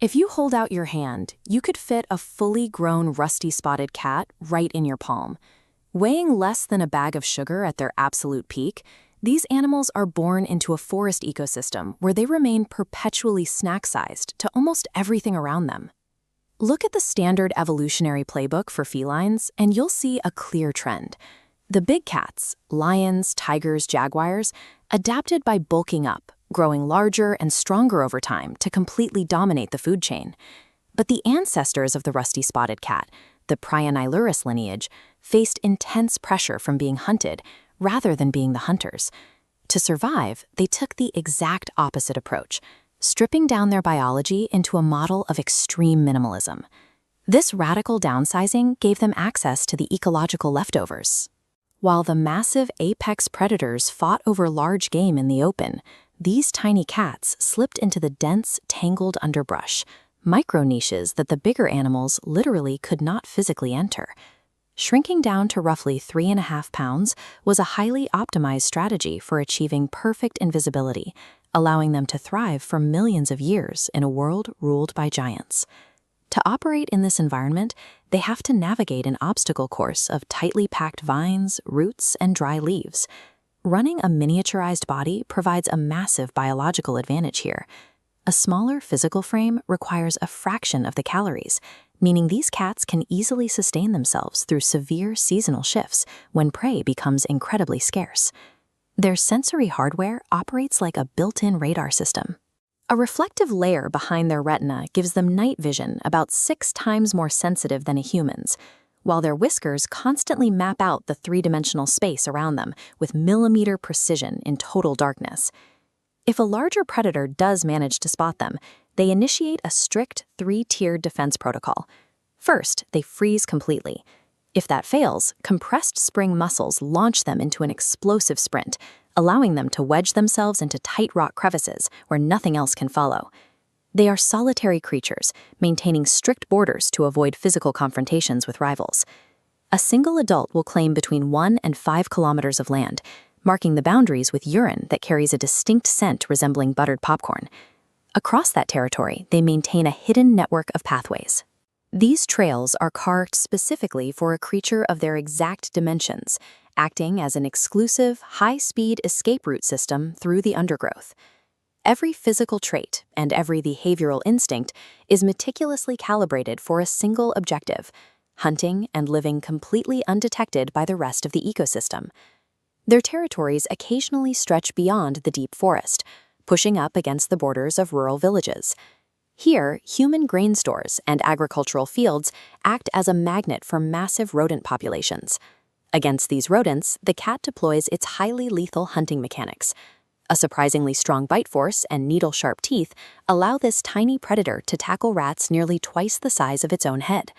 If you hold out your hand, you could fit a fully grown rusty-spotted cat right in your palm. Weighing less than a bag of sugar at their absolute peak, these animals are born into a forest ecosystem where they remain perpetually snack-sized to almost everything around them. Look at the standard evolutionary playbook for felines, and you'll see a clear trend. The big cats, lions, tigers, jaguars, adapted by bulking up, growing larger and stronger over time to completely dominate the food chain. But the ancestors of the rusty-spotted cat, the Prionylurus lineage, faced intense pressure from being hunted rather than being the hunters. To survive, they took the exact opposite approach, stripping down their biology into a model of extreme minimalism. This radical downsizing gave them access to the ecological leftovers. While the massive apex predators fought over large game in the open, these tiny cats slipped into the dense, tangled underbrush, micro-niches that the bigger animals literally could not physically enter. Shrinking down to roughly 3.5 pounds was a highly optimized strategy for achieving perfect invisibility, allowing them to thrive for millions of years in a world ruled by giants. To operate in this environment, they have to navigate an obstacle course of tightly packed vines, roots, and dry leaves. Running a miniaturized body provides a massive biological advantage here. A smaller physical frame requires a fraction of the calories, meaning these cats can easily sustain themselves through severe seasonal shifts when prey becomes incredibly scarce. Their sensory hardware operates like a built-in radar system. A reflective layer behind their retina gives them night vision about 6 times more sensitive than a human's, while their whiskers constantly map out the three-dimensional space around them with millimeter precision in total darkness. If a larger predator does manage to spot them, they initiate a strict 3-tiered defense protocol. First, they freeze completely. If that fails, compressed spring muscles launch them into an explosive sprint, allowing them to wedge themselves into tight rock crevices where nothing else can follow. They are solitary creatures, maintaining strict borders to avoid physical confrontations with rivals. A single adult will claim between 1 and 5 kilometers of land, marking the boundaries with urine that carries a distinct scent resembling buttered popcorn. Across that territory, they maintain a hidden network of pathways. These trails are carved specifically for a creature of their exact dimensions, acting as an exclusive, high-speed escape route system through the undergrowth. Every physical trait and every behavioral instinct is meticulously calibrated for a single objective: hunting and living completely undetected by the rest of the ecosystem. Their territories occasionally stretch beyond the deep forest, pushing up against the borders of rural villages. Here, human grain stores and agricultural fields act as a magnet for massive rodent populations. Against these rodents, the cat deploys its highly lethal hunting mechanics. A surprisingly strong bite force and needle-sharp teeth allow this tiny predator to tackle rats nearly twice the size of its own head.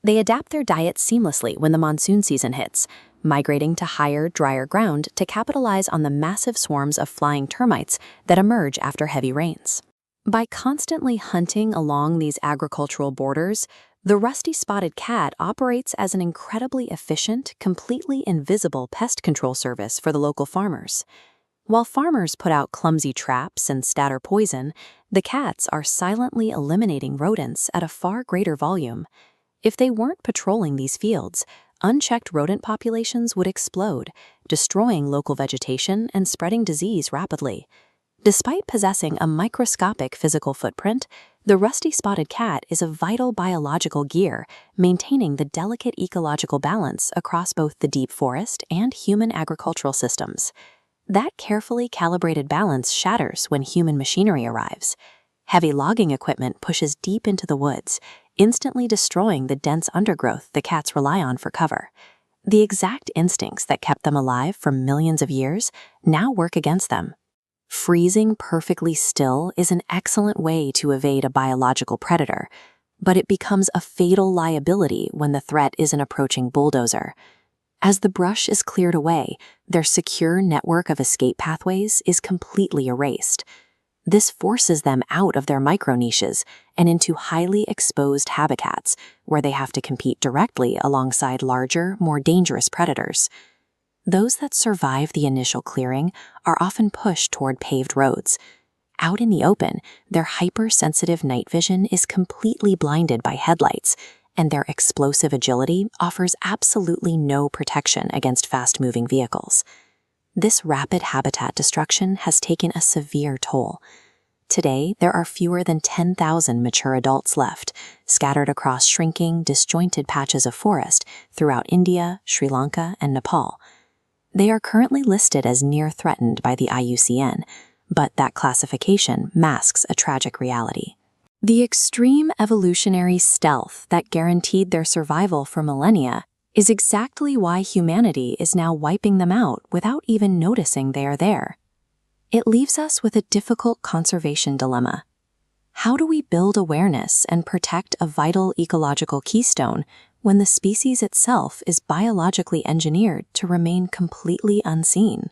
They adapt their diet seamlessly when the monsoon season hits, migrating to higher, drier ground to capitalize on the massive swarms of flying termites that emerge after heavy rains. By constantly hunting along these agricultural borders, the rusty-spotted cat operates as an incredibly efficient, completely invisible pest control service for the local farmers. While farmers put out clumsy traps and scatter poison, the cats are silently eliminating rodents at a far greater volume. If they weren't patrolling these fields, unchecked rodent populations would explode, destroying local vegetation and spreading disease rapidly. Despite possessing a microscopic physical footprint, the rusty-spotted cat is a vital biological gear, maintaining the delicate ecological balance across both the deep forest and human agricultural systems. That carefully calibrated balance shatters when human machinery arrives. Heavy logging equipment pushes deep into the woods, instantly destroying the dense undergrowth the cats rely on for cover. The exact instincts that kept them alive for millions of years now work against them. Freezing perfectly still is an excellent way to evade a biological predator, but it becomes a fatal liability when the threat is an approaching bulldozer. As the brush is cleared away, their secure network of escape pathways is completely erased. This forces them out of their micro-niches and into highly exposed habitats where they have to compete directly alongside larger, more dangerous predators. Those that survive the initial clearing are often pushed toward paved roads. out in the open, their hypersensitive night vision is completely blinded by headlights, and their explosive agility offers absolutely no protection against fast-moving vehicles. This rapid habitat destruction has taken a severe toll. Today, there are fewer than 10,000 mature adults left, scattered across shrinking, disjointed patches of forest throughout India, Sri Lanka, and Nepal. They are currently listed as near threatened by the IUCN, but that classification masks a tragic reality. The extreme evolutionary stealth that guaranteed their survival for millennia is exactly why humanity is now wiping them out without even noticing they are there. It leaves us with a difficult conservation dilemma. How do we build awareness and protect a vital ecological keystone when the species itself is biologically engineered to remain completely unseen?